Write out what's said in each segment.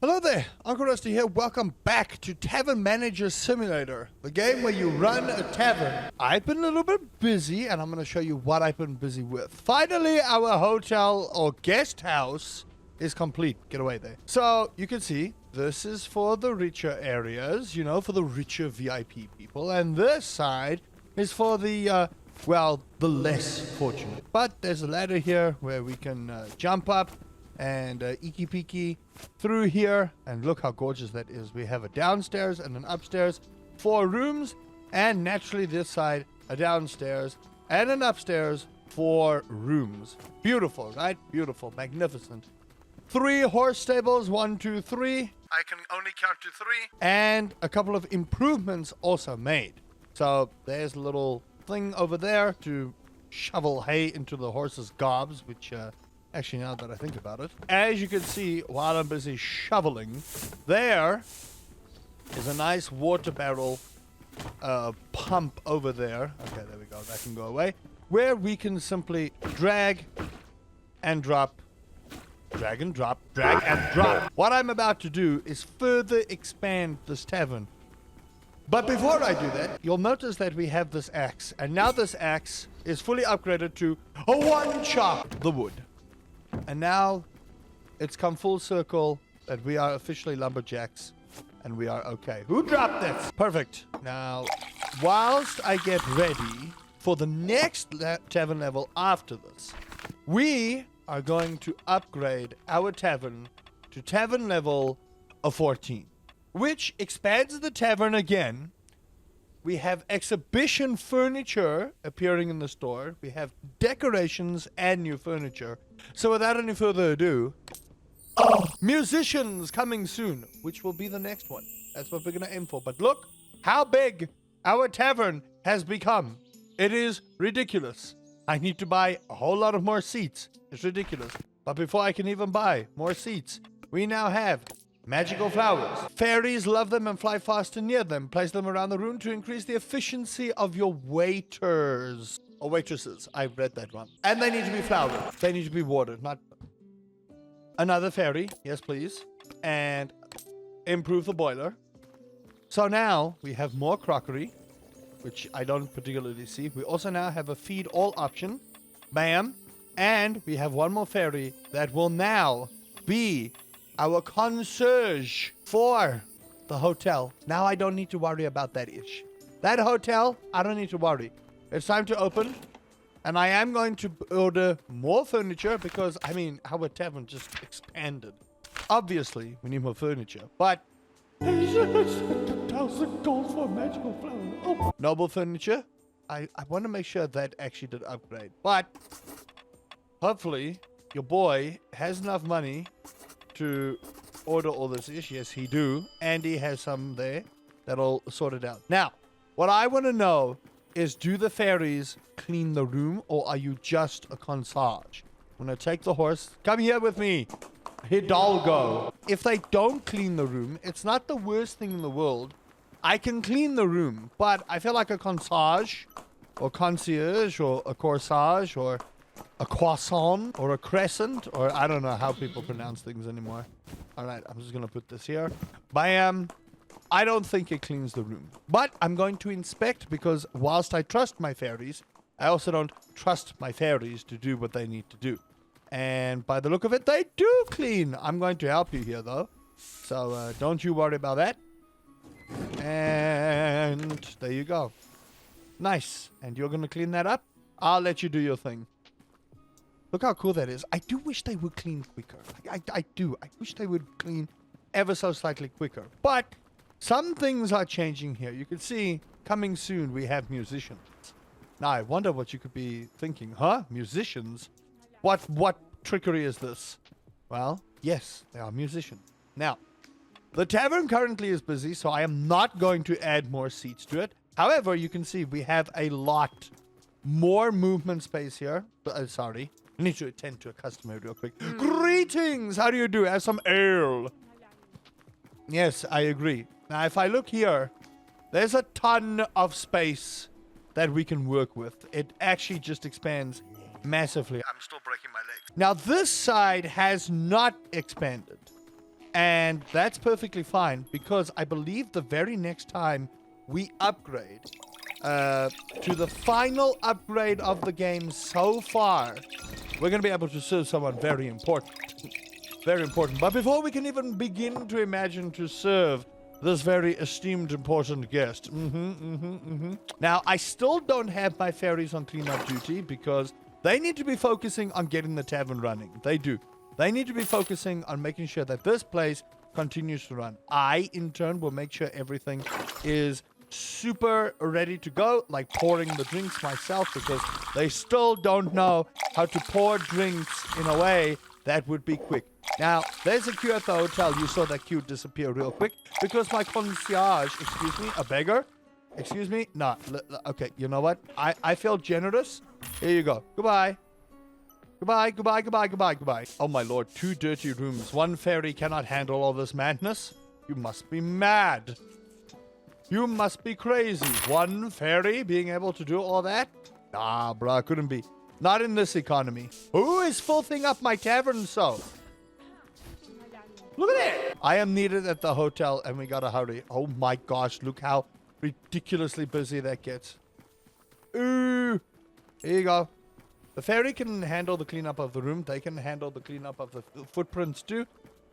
Hello there, Uncle Rusty here. Welcome back to Tavern Manager Simulator, the game where you run a tavern. I've been a little bit busy, and I'm going to show you what I've been busy with. Finally, our hotel or guest house is complete. Get away there. So, you can see, this is for the richer areas, you know, for the richer VIP people. And this side is for the, the less fortunate. But there's a ladder here where we can jump up and eeky peeky through here, and look how gorgeous that is. We have a downstairs and an upstairs, 4 rooms, and naturally this side a downstairs and an upstairs, 4 rooms. Beautiful, right? Beautiful, magnificent. 3 horse stables, 1, 2, 3. I can only count to 3. And a couple of improvements also made. So there's a little thing over there to shovel hay into the horses' gobs, which actually, now that I think about it, as you can see, while I'm busy shoveling, there is a nice water barrel pump over there. Okay, there we go. That can go away. Where we can simply drag and drop, drag and drop, drag and drop. What I'm about to do is further expand this tavern. But before I do that, you'll notice that we have this axe. And now this axe is fully upgraded to a one-chop the wood. And now it's come full circle that we are officially lumberjacks and we are okay. Who dropped this? Perfect. Now, whilst I get ready for the next tavern level after this, we are going to upgrade our tavern to tavern level of 14, which expands the tavern again. We have exhibition furniture appearing in the store. We have decorations and new furniture. So without any further ado, musicians coming soon, which will be the next one. That's what we're going to aim for. But look how big our tavern has become. It is ridiculous. I need to buy a whole lot of more seats. It's ridiculous. But before I can even buy more seats, we now have magical flowers. Fairies love them and fly faster near them. Place them around the room to increase the efficiency of your waiters. Or waitresses. I've read that one. And they need to be flowered. They need to be watered, not... Another fairy. Yes, please. And improve the boiler. So now we have more crockery, which I don't particularly see. We also now have a feed all option. Bam. And we have one more fairy that will now be our concierge for the hotel. Now I don't need to worry about that ish. That hotel, I don't need to worry. It's time to open. And I am going to order more furniture because, I mean, our tavern just expanded. Obviously, we need more furniture. But 1,000 gold for a magical flower. Oh. Noble furniture. I want to make sure that actually did upgrade. But hopefully, your boy has enough money to order all this ish. Yes, he do. Andy has some there that'll sort it out. Now, what I want to know is, do the fairies clean the room, or are you just a concierge? I'm going to take the horse. Come here with me, Hidalgo. If they don't clean the room, it's not the worst thing in the world. I can clean the room, but I feel like a concierge, or concierge, or a corsage, or a croissant, or a crescent, or I don't know how people pronounce things anymore. All right, I'm just going to put this here. Bam. I don't think it cleans the room. But I'm going to inspect because whilst I trust my fairies, I also don't trust my fairies to do what they need to do. And by the look of it, they do clean. I'm going to help you here, though. So don't you worry about that. And there you go. Nice. And you're going to clean that up? I'll let you do your thing. Look how cool that is. I do wish they would clean quicker. I do. I wish they would clean ever so slightly quicker. But some things are changing here. You can see, coming soon, we have musicians. Now, I wonder what you could be thinking. Huh? Musicians? What trickery is this? Well, yes, they are musicians. Now, the tavern currently is busy, so I am not going to add more seats to it. However, you can see we have a lot more movement space here. Sorry. I need to attend to a customer real quick. Greetings! How do you do? Have some ale. Yes, I agree. Now, if I look here, there's a ton of space that we can work with. It actually just expands massively. I'm still breaking my legs. Now, this side has not expanded. And that's perfectly fine because I believe the very next time we upgrade to the final upgrade of the game so far, we're going to be able to serve someone very important. Very important. But before we can even begin to imagine to serve this very esteemed, important guest. Now, I still don't have my fairies on cleanup duty because they need to be focusing on getting the tavern running. They do. They need to be focusing on making sure that this place continues to run. I, in turn, will make sure everything is super ready to go, like pouring the drinks myself, because they still don't know how to pour drinks in a way that would be quick. Now, there's a queue at the hotel. You saw that queue disappear real quick because my concierge, excuse me, a beggar, excuse me, no, okay, you know what? I feel generous. Here you go. Goodbye. Goodbye, goodbye, goodbye, goodbye, goodbye. Oh my lord, 2 dirty rooms. One fairy cannot handle all this madness. You must be mad. You must be crazy. One fairy being able to do all that? Nah, bruh, couldn't be. Not in this economy. Who is filthing up my tavern so? Look at it. I am needed at the hotel and we gotta hurry. Oh my gosh, look how ridiculously busy that gets. Ooh. Here you go. The fairy can handle the cleanup of the room. They can handle the cleanup of the footprints too.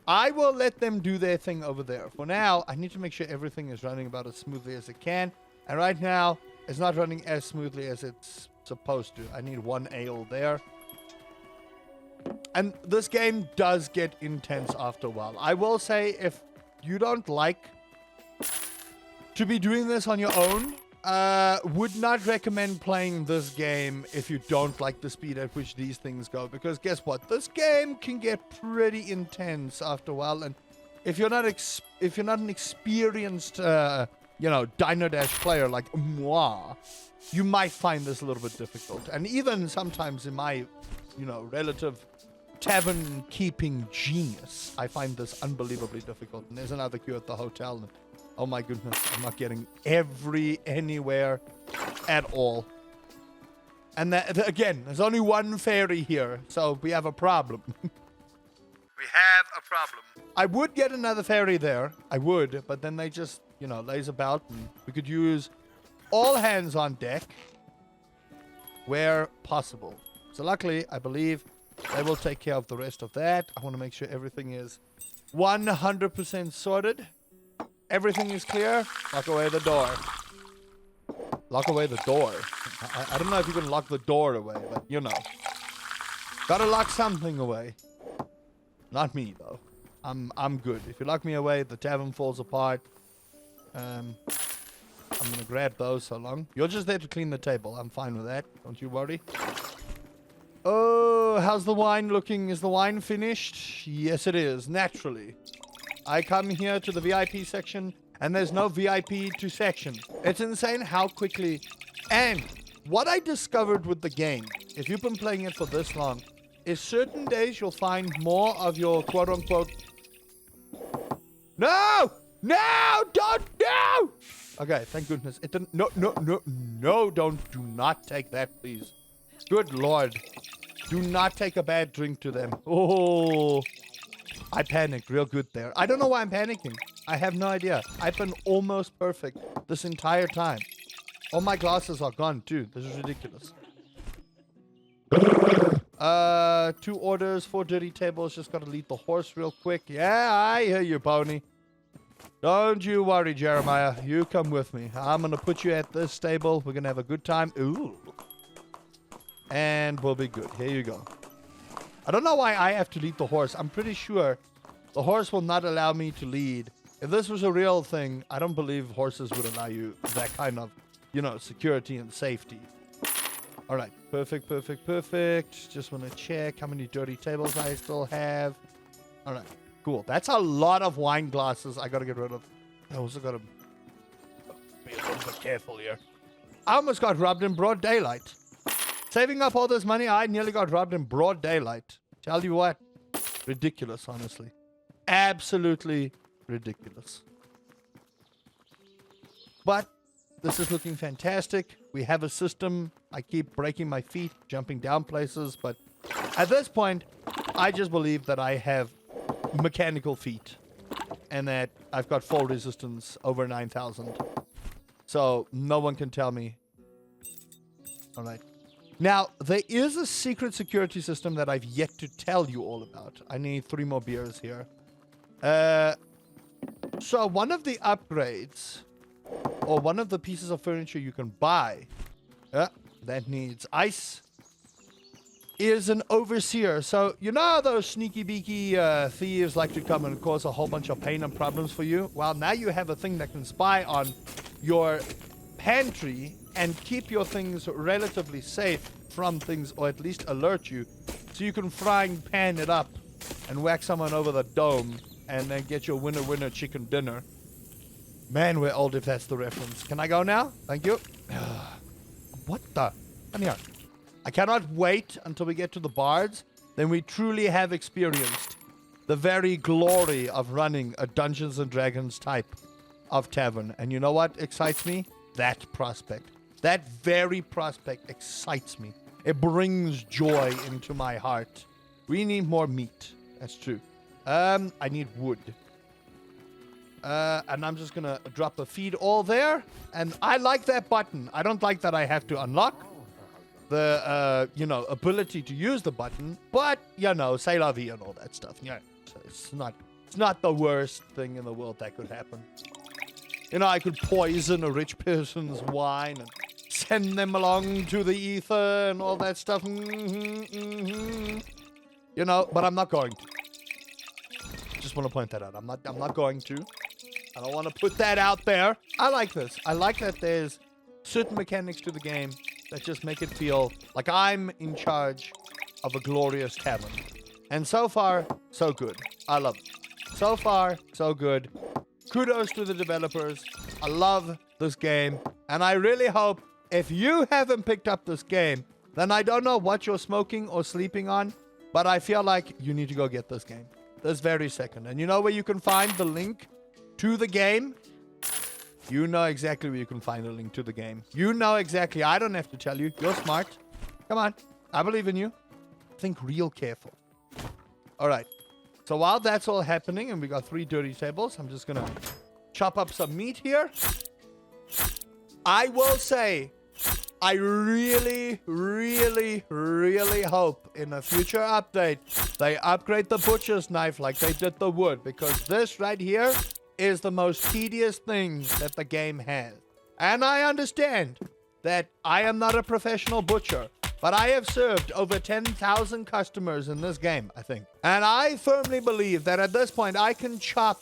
I will let them do their thing over there. For now, I need to make sure everything is running about as smoothly as it can. And right now, it's not running as smoothly as it's supposed to. I need 1 ale there. And this game does get intense after a while. I will say, if you don't like to be doing this on your own, would not recommend playing this game if you don't like the speed at which these things go. Because guess what? This game can get pretty intense after a while. And if you're not an experienced, Dino Dash player like moi, you might find this a little bit difficult. And even sometimes in my, relative tavern keeping genius, I find this unbelievably difficult. And there's another queue at the hotel. And oh my goodness, I'm not getting anywhere at all. And again, there's only 1 fairy here, so we have a problem. We have a problem. I would get another fairy there. I would, but then they just, lays about, and we could use all hands on deck where possible. So luckily, I believe they will take care of the rest of that. I want to make sure everything is 100% sorted. Everything is clear. Lock away the door. Lock away the door. I don't know if you can lock the door away, but gotta lock something away. Not me though. I'm good. If you lock me away, the tavern falls apart. I'm gonna grab those so long. You're just there to clean the table. I'm fine with that. Don't you worry. Oh, how's the wine looking? Is the wine finished? Yes, it is. Naturally. I come here to the VIP section, and there's no VIP to section. It's insane how quickly. And what I discovered with the game, if you've been playing it for this long, is certain days you'll find more of your quote-unquote... No! No! Don't! No! Okay, thank goodness. It didn't... No, don't. Do not take that, please. Good Lord. Do not take a bad drink to them. Oh... I panicked real good there. I don't know why I'm panicking. I have no idea. I've been almost perfect this entire time. All my glasses are gone too. This is ridiculous. 2 orders, 4 dirty tables. Just gotta lead the horse real quick. Yeah, I hear you, pony. Don't you worry, Jeremiah. You come with me. I'm gonna put you at this stable. We're gonna have a good time. Ooh. And we'll be good. Here you go. I don't know why I have to lead the horse. I'm pretty sure the horse will not allow me to lead. If this was a real thing, I don't believe horses would allow you that kind of, security and safety. All right. Perfect, perfect, perfect. Just want to check how many dirty tables I still have. All right. Cool. That's a lot of wine glasses I got to get rid of. I also got to be a little bit careful here. I almost got robbed in broad daylight. Saving up all this money, I nearly got robbed in broad daylight. Tell you what, ridiculous, honestly. Absolutely ridiculous. But this is looking fantastic. We have a system. I keep breaking my feet, jumping down places, but at this point, I just believe that I have mechanical feet. and that I've got fall resistance over 9,000. So no one can tell me. All right. Now, there is a secret security system that I've yet to tell you all about. I need 3 more beers here. So one of the upgrades, or one of the pieces of furniture you can buy, that needs ice, is an overseer. So you know how those sneaky beaky thieves like to come and cause a whole bunch of pain and problems for you? Well, now you have a thing that can spy on your pantry and keep your things relatively safe from things, or at least alert you, so you can frying pan it up and whack someone over the dome and then get your winner chicken dinner. Man, we're old if that's the reference. Can I go now? Thank you. What the? Come here. I cannot wait until we get to the bards. Then we truly have experienced the very glory of running a Dungeons and Dragons type of tavern. And you know what excites me? That prospect. That very prospect excites me. It brings joy into my heart. We need more meat. That's true. I need wood. And I'm just gonna drop a feed all there. And I like that button. I don't like that I have to unlock the, ability to use the button. But, c'est la vie and all that stuff. Yeah, so it's not the worst thing in the world that could happen. I could poison a rich person's wine and send them along to the ether and all that stuff. But I'm not going to. Just want to point that out. I'm not going to. I don't want to put that out there. I like this. I like that there's certain mechanics to the game that just make it feel like I'm in charge of a glorious tavern. And so far, so good. I love it. So far, so good. Kudos to the developers. I love this game. And I really hope if you haven't picked up this game, then I don't know what you're smoking or sleeping on, but I feel like you need to go get this game. This very second. And you know where you can find the link to the game? You know exactly where you can find the link to the game. You know exactly. I don't have to tell you. You're smart. Come on. I believe in you. Think real careful. All right. So while that's all happening and we got 3 dirty tables, I'm just going to chop up some meat here. I will say, I really, really, really hope in a future update they upgrade the butcher's knife like they did the wood, because this right here is the most tedious thing that the game has. And I understand that I am not a professional butcher, but I have served over 10,000 customers in this game, I think. And I firmly believe that at this point I can chop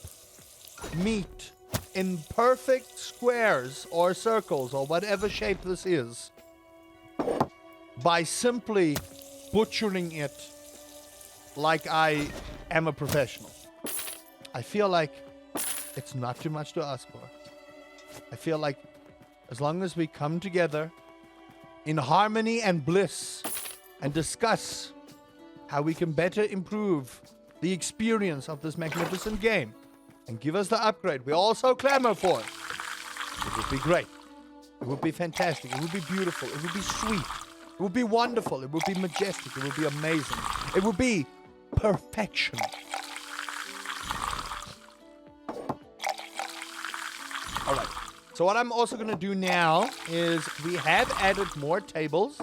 meat in perfect squares or circles or whatever shape this is by simply butchering it like I am a professional. I feel like it's not too much to ask for. I feel like as long as we come together in harmony and bliss and discuss how we can better improve the experience of this magnificent game and give us the upgrade we also clamor for, it would be great. It would be fantastic. It would be beautiful. It would be sweet. It would be wonderful. It would be majestic. It would be amazing. It would be perfection. All right. So what I'm also going to do now is we have added more tables.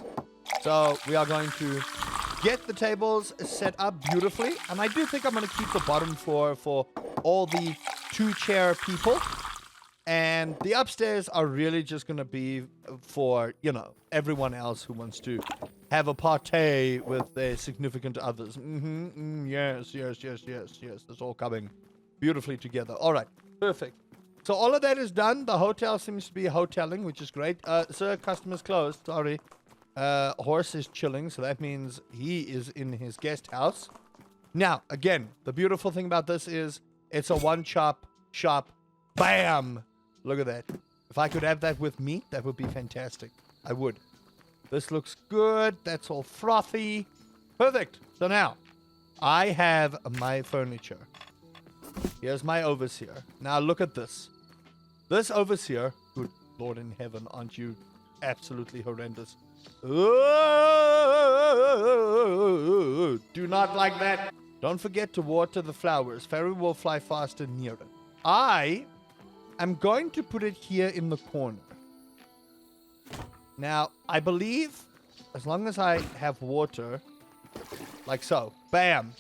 So we are going to get the tables set up beautifully. And I do think I'm going to keep the bottom floor for all the 2-chair people. And the upstairs are really just going to be for, everyone else who wants to have a party with their significant others. Yes. It's all coming beautifully together. All right. Perfect. So all of that is done. The hotel seems to be hoteling, which is great. Sir, customer's closed. Sorry. Horse is chilling, so that means he is in his guest house. Now, again, the beautiful thing about this is it's a one-chop shop. Bam! Look at that. If I could have that with meat, that would be fantastic. I would. This looks good. That's all frothy. Perfect. So now, I have my furniture. Here's my overseer. Now look at this. This overseer, good Lord in heaven, aren't you absolutely horrendous? Oh, do not like that. Don't forget to water the flowers. Fairy will fly faster near it. I am going to put it here in the corner. Now, I believe as long as I have water, like so, bam,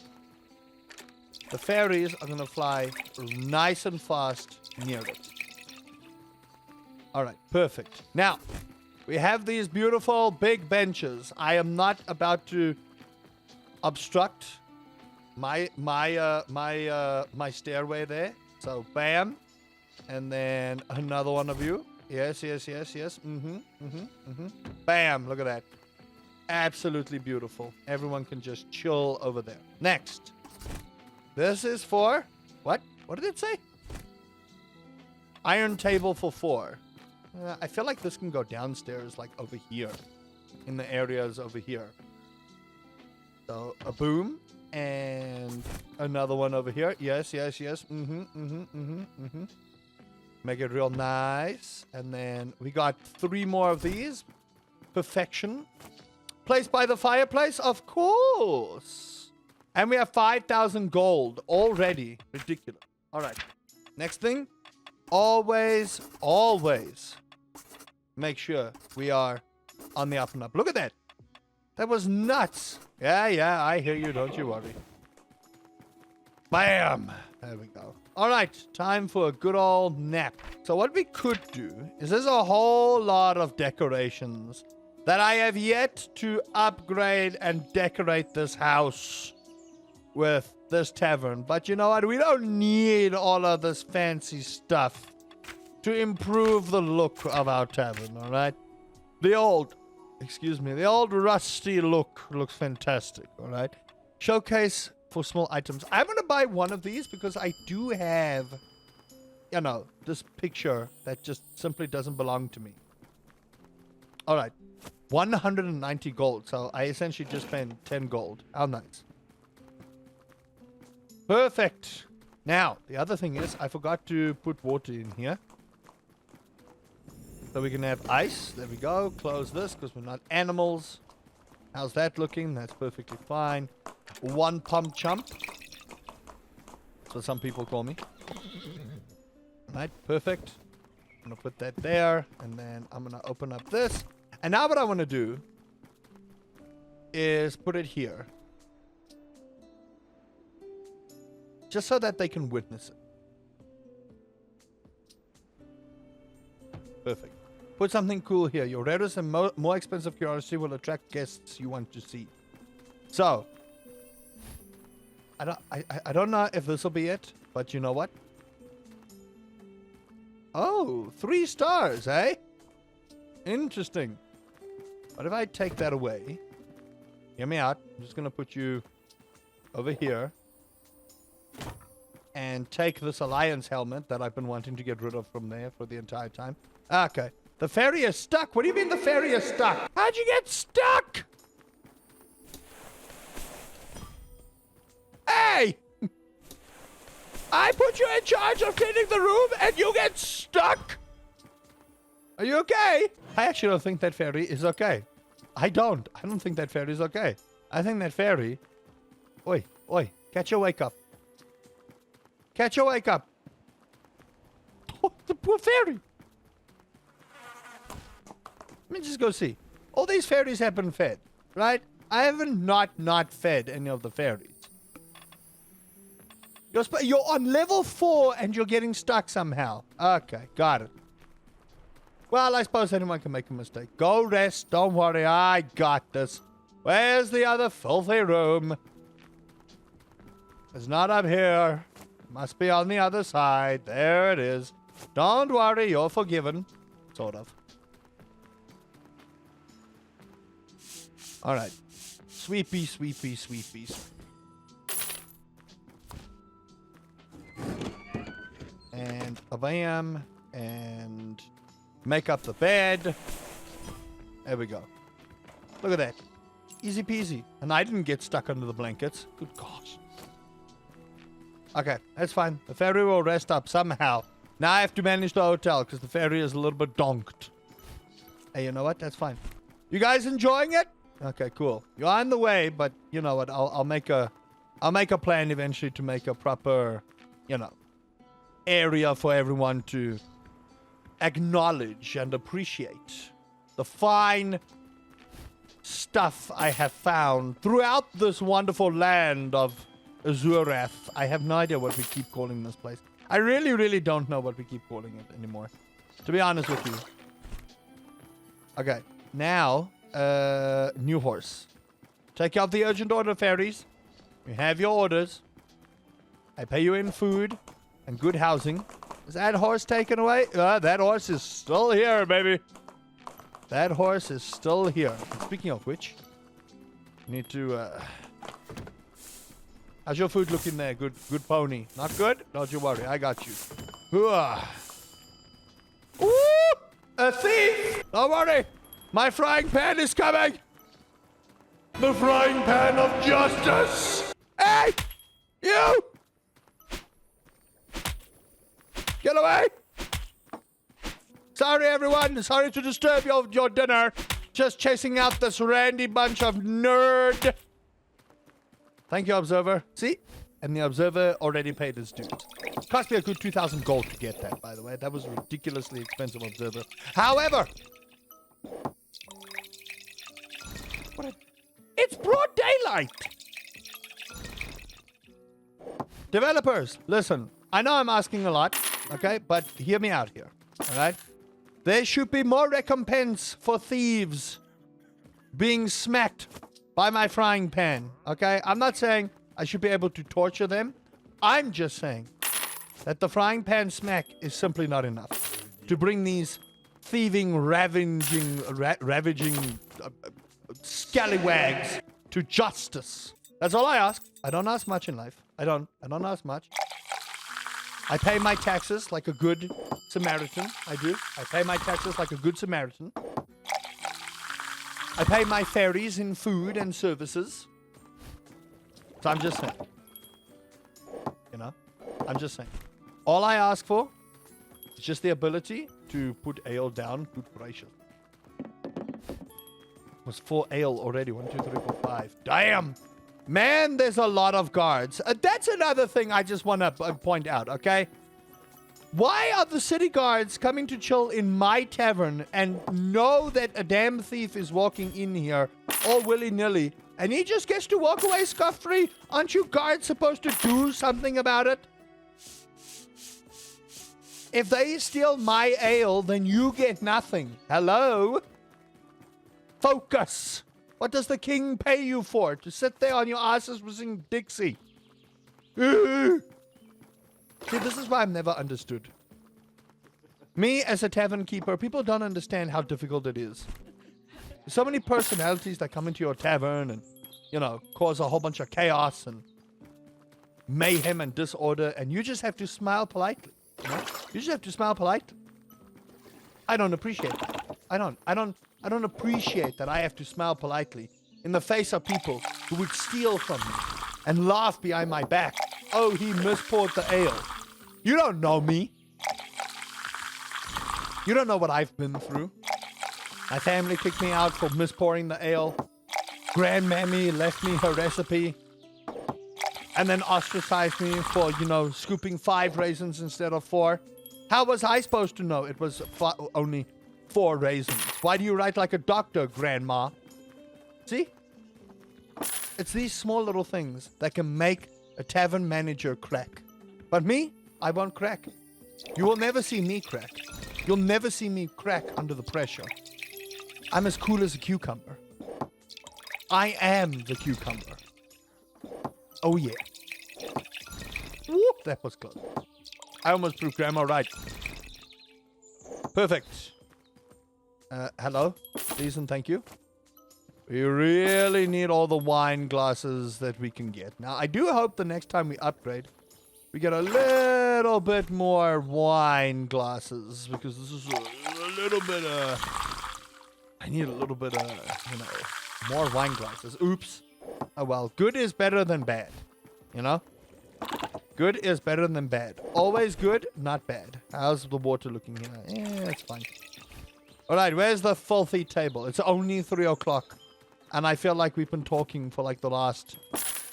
the fairies are going to fly nice and fast near it. All right, perfect. Now, we have these beautiful big benches. I am not about to obstruct my stairway there. So, bam. And then another one of you. Yes. Bam, look at that. Absolutely beautiful. Everyone can just chill over there. Next. This is for... What? What did it say? Iron table for 4. I feel like this can go downstairs, like over here. In the areas over here. So, a boom. And another one over here. Yes. Make it real nice. And then we got 3 more of these. Perfection. Placed by the fireplace? Of course. And we have 5,000 gold already. Ridiculous. All right. Next thing. Always make sure we are on the up and up. Look at that. That was nuts. Yeah, I hear you. Don't you worry. Bam. There we go. All right. Time for a good old nap. So what we could do is there's a whole lot of decorations that I have yet to upgrade and decorate this house with this tavern. But you know what? We don't need all of this fancy stuff to improve the look of our tavern, all right? The old rusty look looks fantastic, all right? Showcase for small items. I'm going to buy one of these because I do have, you know, this picture that just simply doesn't belong to me. All right. 190 gold. So I essentially just spent 10 gold. How nice. Perfect. Now, the other thing is I forgot to put water in here. So we can have ice. There we go. Close this because we're not animals. How's that looking? That's perfectly fine. 1 pump chump. That's what some people call me. Right, perfect. I'm going to put that there. And then I'm going to open up this. And now what I want to do is put it here. Just so that they can witness it. Perfect. Put something cool here. Your rarest and more expensive curiosity will attract guests you want to see. So, I don't know if this will be it, but you know what? Oh, 3 stars, eh? Interesting. What if I take that away? Hear me out. I'm just going to put you over here. And take this Alliance helmet that I've been wanting to get rid of from there for the entire time. Okay. The ferry is stuck. What do you mean the ferry is stuck? How'd you get stuck? Hey! I put you in charge of cleaning the room and you get stuck? Are you okay? I actually don't think that ferry is okay. I don't think that ferry is okay. I think that ferry... Oi, catch your wake up. Catch your wake up. Oh, the poor ferry. Let me just go see. All these fairies have been fed, right? I haven't not fed any of the fairies. You're on level 4 and you're getting stuck somehow. Okay, got it. Well, I suppose anyone can make a mistake. Go rest. Don't worry. I got this. Where's the other filthy room? It's not up here. Must be on the other side. There it is. Don't worry. You're forgiven. Sort of. All right. Sweepy. And a bam. And make up the bed. There we go. Look at that. Easy peasy. And I didn't get stuck under the blankets. Good gosh. Okay, that's fine. The ferry will rest up somehow. Now I have to manage the hotel because the ferry is a little bit donked. Hey, you know what? That's fine. You guys enjoying it? Okay, cool. You're on the way, but you know what? I'll make a plan eventually to make a proper, you know, area for everyone to acknowledge and appreciate the fine stuff I have found throughout this wonderful land of Azurath. I have no idea what we keep calling this place. I really, really don't know what we keep calling it anymore, to be honest with you. Okay, now, new horse. Take care of the urgent order, fairies. You have your orders. I pay you in food and good housing. Is that horse taken away? That horse is still here, baby. That horse is still here. And speaking of which, need to, how's your food looking there? Good pony. Not good? Don't you worry, I got you. Ooh! A thief! Don't worry. My frying pan is coming. The frying pan of justice. Hey! You! Get away! Sorry, everyone. Sorry to disturb your dinner. Just chasing out this randy bunch of nerd. Thank you, Observer. See? And the Observer already paid his dues. Cost me a good 2,000 gold to get that, by the way. That was ridiculously expensive, Observer. However, it's broad daylight. Developers, listen. I know I'm asking a lot, okay? But hear me out here, all right? There should be more recompense for thieves being smacked by my frying pan, okay? I'm not saying I should be able to torture them. I'm just saying that the frying pan smack is simply not enough to bring these thieving, ravaging scallywags to justice. That's all I ask. I don't ask much in life. I don't ask much. I pay my taxes like a good Samaritan. I do. I pay my taxes like a good Samaritan. I pay my fairies in food and services. So I'm just saying. You know? I'm just saying. All I ask for is just the ability to put ale down. Good gracious. Was 4 ale already. 1, 2, 3, 4, 5. Damn! Man, there's a lot of guards. That's another thing I just want to point out, okay? Why are the city guards coming to chill in my tavern and know that a damn thief is walking in here all willy-nilly and he just gets to walk away scot-free? Aren't you guards supposed to do something about it? If they steal my ale, then you get nothing. Hello? Focus. What does the king pay you for? To sit there on your asses sing Dixie? See, this is why I'm never understood. Me, as a tavern keeper, people don't understand how difficult it is. There's so many personalities that come into your tavern and, you know, cause a whole bunch of chaos and mayhem and disorder, and you just have to smile politely. You know? You just have to smile politely. I don't appreciate that. I don't appreciate that I have to smile politely in the face of people who would steal from me and laugh behind my back. Oh, he mispoured the ale. You don't know me. You don't know what I've been through. My family kicked me out for mispouring the ale. Grandmammy left me her recipe. And then ostracized me for, you know, scooping 5 raisins instead of 4. How was I supposed to know it was only 4 raisins? Why do you write like a doctor, Grandma? See? It's these small little things that can make a tavern manager crack. But me, I won't crack. You will never see me crack. You'll never see me crack under the pressure. I'm as cool as a cucumber. I am the cucumber. Oh yeah. Whoop, that was close. I almost proved Grandma right. Perfect. Hello, please and thank you. We really need all the wine glasses that we can get. Now, I do hope the next time we upgrade, we get a little bit more wine glasses, because this is a little bit, I need a little bit, you know, more wine glasses. Oops. Oh well, good is better than bad, you know? Good is better than bad. Always good, not bad. How's the water looking here? It's fine. Alright, where's the filthy table? It's only 3 o'clock. And I feel like we've been talking for like the last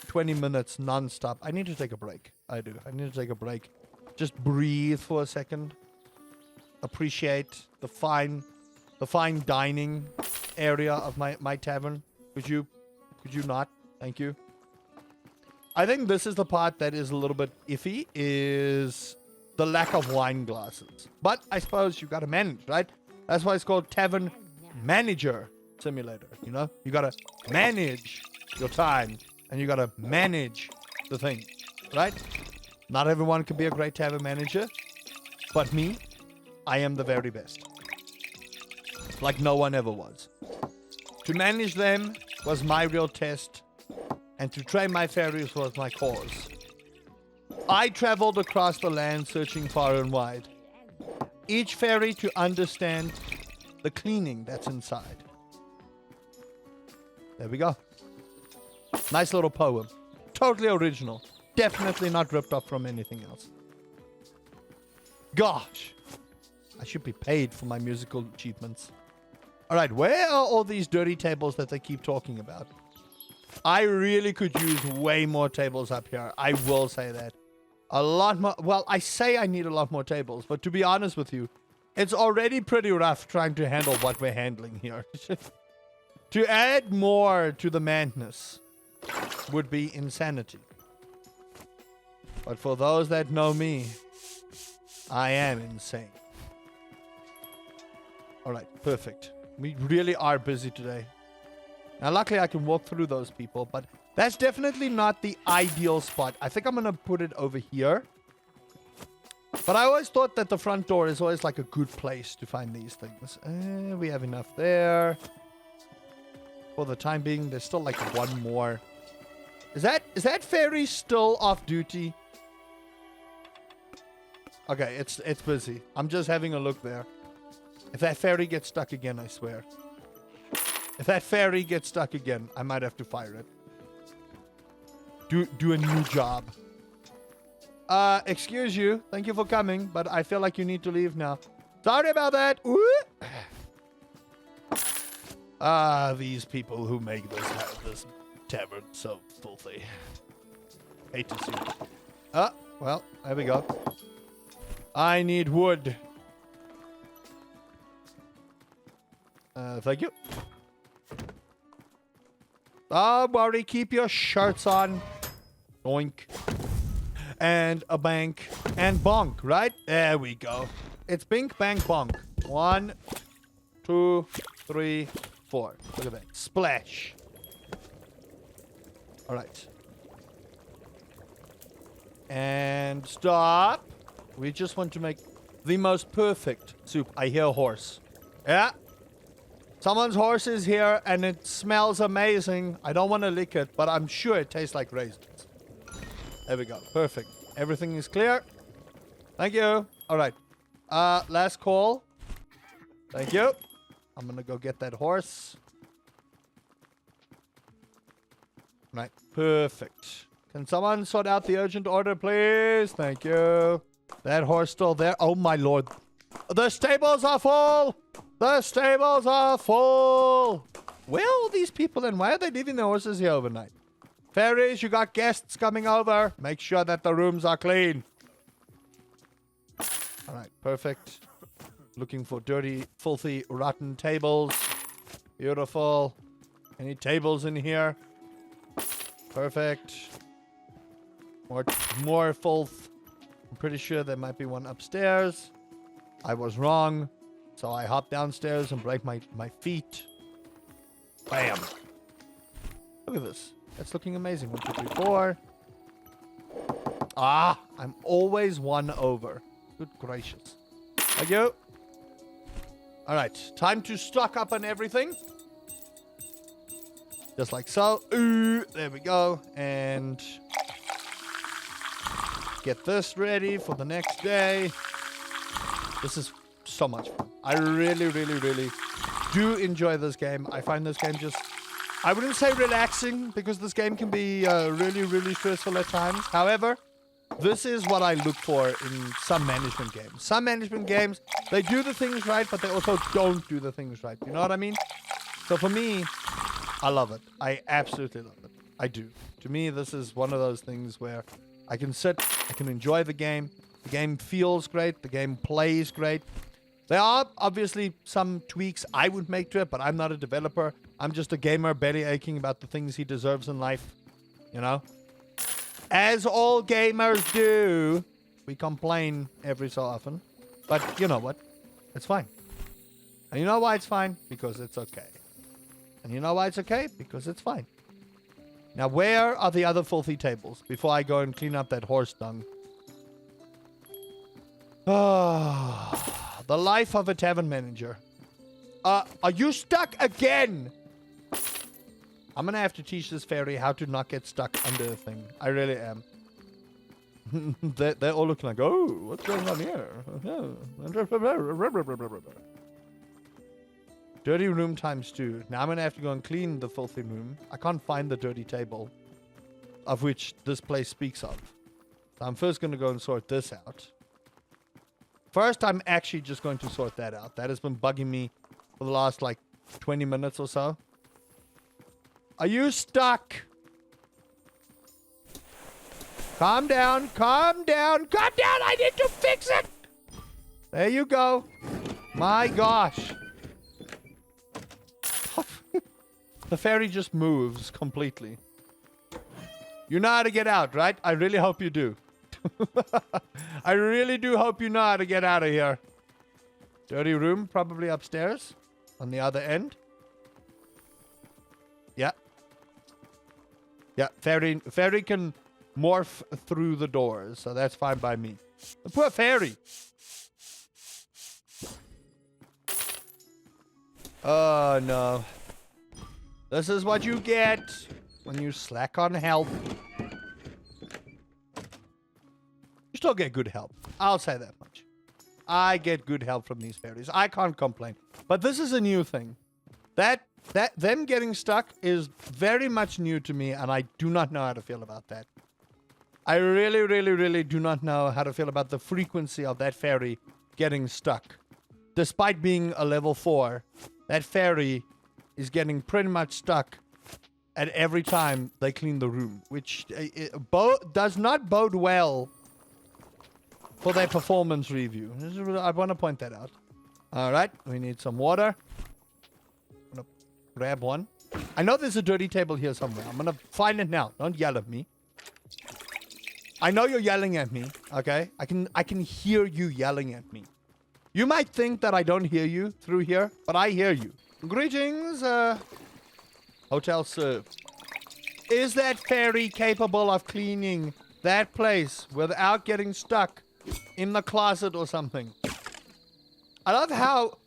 20 minutes non-stop. I need to take a break. I do. I need to take a break. just breathe for a second. Appreciate the fine dining area of my tavern. Could you not? Thank you. I think this is the part that is a little bit iffy, is the lack of wine glasses. But I suppose you gotta manage, right? That's why it's called Tavern Manager Simulator, you know? You gotta manage your time, and you gotta manage the thing, right? Not everyone can be a great tavern manager, but me, I am the very best. Like no one ever was. To manage them was my real test, and to train my fairies was my cause. I traveled across the land searching far and wide. Each fairy to understand the cleaning that's inside. There we go. Nice little poem. Totally original. Definitely not ripped off from anything else. Gosh. I should be paid for my musical achievements. Alright, where are all these dirty tables that they keep talking about? I really could use way more tables up here. I will say that. A lot more. Well, I say I need a lot more tables, but to be honest with you, it's already pretty rough trying to handle what we're handling here. To add more to the madness would be insanity. But for those that know me, I am insane. Alright, perfect. We really are busy today. Now, luckily, I can walk through those people, but that's definitely not the ideal spot. I think I'm going to put it over here. But I always thought that the front door is always like a good place to find these things. We have enough there. For the time being, there's still like one more. Is that fairy still off duty? Okay, it's busy. I'm just having a look there. If that fairy gets stuck again, I swear. If that fairy gets stuck again, I might have to fire it. Do a new job. Excuse you. Thank you for coming, but I feel like you need to leave now. Sorry about that. These people who make this tavern so filthy. Hate to see it. Well, there we go. I need wood. Thank you. Don't worry, keep your shirts on. Oink. And a bank. And bonk, right? There we go. It's bink, bang, bonk. 1, 2, 3, 4. Look at that. Splash. Alright. And stop. We just want to make the most perfect soup. I hear a horse. Yeah. Someone's horse is here, and it smells amazing. I don't want to lick it, but I'm sure it tastes like raisins. There we go. Perfect. Everything is clear. Thank you. All right. Last call. Thank you. I'm going to go get that horse. Right. Perfect. Can someone sort out the urgent order, please? Thank you. That horse still there. Oh, my lord. The stables are full. The stables are full. Where are all these people and why are they leaving the horses here overnight? Fairies, you got guests coming over. Make sure that the rooms are clean. All right, perfect. Looking for dirty, filthy, rotten tables. Beautiful. Any tables in here? Perfect. More filth. I'm pretty sure there might be one upstairs. I was wrong. So I hop downstairs and break my feet. Bam. Look at this. That's looking amazing. 1, 2, 3, 4. I'm always one over. Good gracious. Thank you. Alright. Time to stock up on everything. Just like so. There we go. And get this ready for the next day. This is so much fun. I really, really, really do enjoy this game. I find this game just, I wouldn't say relaxing, because this game can be really, really stressful at times. However, this is what I look for in some management games. Some management games, they do the things right, but they also don't do the things right. You know what I mean? So for me, I love it. I absolutely love it. I do. To me, this is one of those things where I can sit, I can enjoy the game, The game feels great. The game plays great. There are obviously some tweaks I would make to it, but I'm not a developer. I'm just a gamer belly aching about the things he deserves in life. You know? As all gamers do. We complain every so often. But you know what? It's fine. And you know why it's fine? Because it's okay. And you know why it's okay? Because it's fine. Now, where are the other filthy tables? Before I go and clean up that horse dung. The life of a tavern manager. Are you stuck again? I'm gonna have to teach this fairy how to not get stuck under a thing. I really am. They're all looking like, oh, what's going on here? Dirty room times 2. Now I'm gonna have to go and clean the filthy room. I can't find the dirty table, of which this place speaks of. So I'm first gonna go and sort this out. First, I'm actually just going to sort that out. That has been bugging me for the last, like, 20 minutes or so. Are you stuck? Calm down, calm down, calm down! I need to fix it! There you go. My gosh. The fairy just moves completely. You know how to get out, right? I really hope you do. I really do hope you know how to get out of here. Dirty room, probably upstairs. On the other end. Yeah. Yeah, fairy can morph through the doors, so that's fine by me. The poor fairy. Oh, no. This is what you get when you slack on health. You still get good help. I'll say that much. I get good help from these fairies. I can't complain. But this is a new thing. Them getting stuck is very much new to me, and I do not know how to feel about that. I really, really, really do not know how to feel about the frequency of that fairy getting stuck. Despite being a level 4, that fairy is getting pretty much stuck at every time they clean the room, which does not bode well for their performance review. I want to point that out. All right, we need some water. I'm gonna grab one. I know there's a dirty table here somewhere. I'm gonna find it now. Don't yell at me. I know you're yelling at me, okay? I can hear you yelling at me. You might think that I don't hear you through here, but I hear you. Greetings, hotel served. Is that fairy capable of cleaning that place without getting stuck in the closet or something? I love how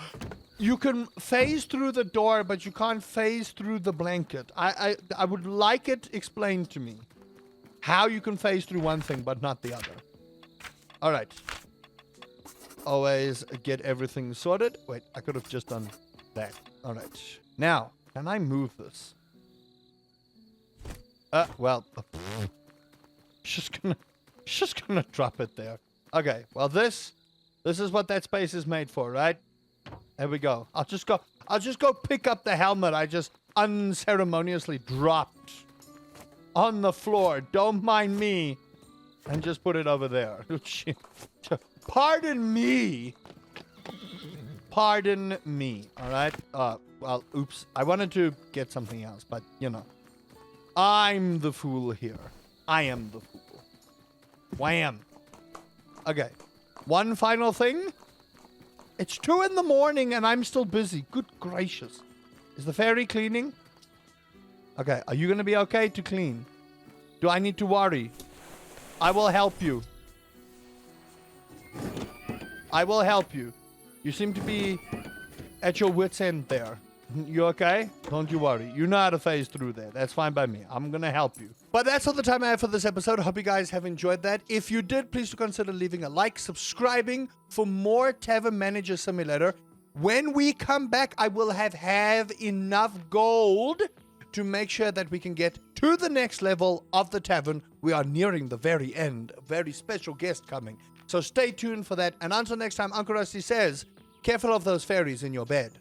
you can phase through the door, but you can't phase through the blanket. I would like it explained to me. How you can phase through one thing, but not the other. All right. Always get everything sorted. Wait, I could have just done that. All right. Now, can I move this? Well, just gonna drop it there. Okay. Well, this is what that space is made for, right? There we go. I'll just go pick up the helmet I just unceremoniously dropped on the floor. Don't mind me. And just put it over there. Pardon me. Pardon me. All right. Well, oops. I wanted to get something else, but you know, I'm the fool here. I am the fool. Wham. Okay. One final thing. It's 2 in the morning and I'm still busy. Good gracious. Is the fairy cleaning? Okay. Are you going to be okay to clean? Do I need to worry? I will help you. I will help you. You seem to be at your wit's end there. You okay? Don't you worry. You know how to phase through there. That's fine by me. I'm going to help you. But that's all the time I have for this episode. Hope you guys have enjoyed that. If you did, please do consider leaving a like, subscribing for more Tavern Manager Simulator. When we come back, I will have enough gold to make sure that we can get to the next level of the tavern. We are nearing the very end. A very special guest coming. So stay tuned for that. And until next time, Uncle Rusty says, careful of those fairies in your bed.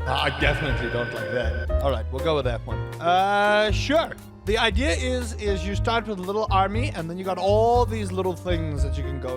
I definitely don't like that. All right, we'll go with that one. Sure. The idea is you start with a little army, and then you got all these little things that you can go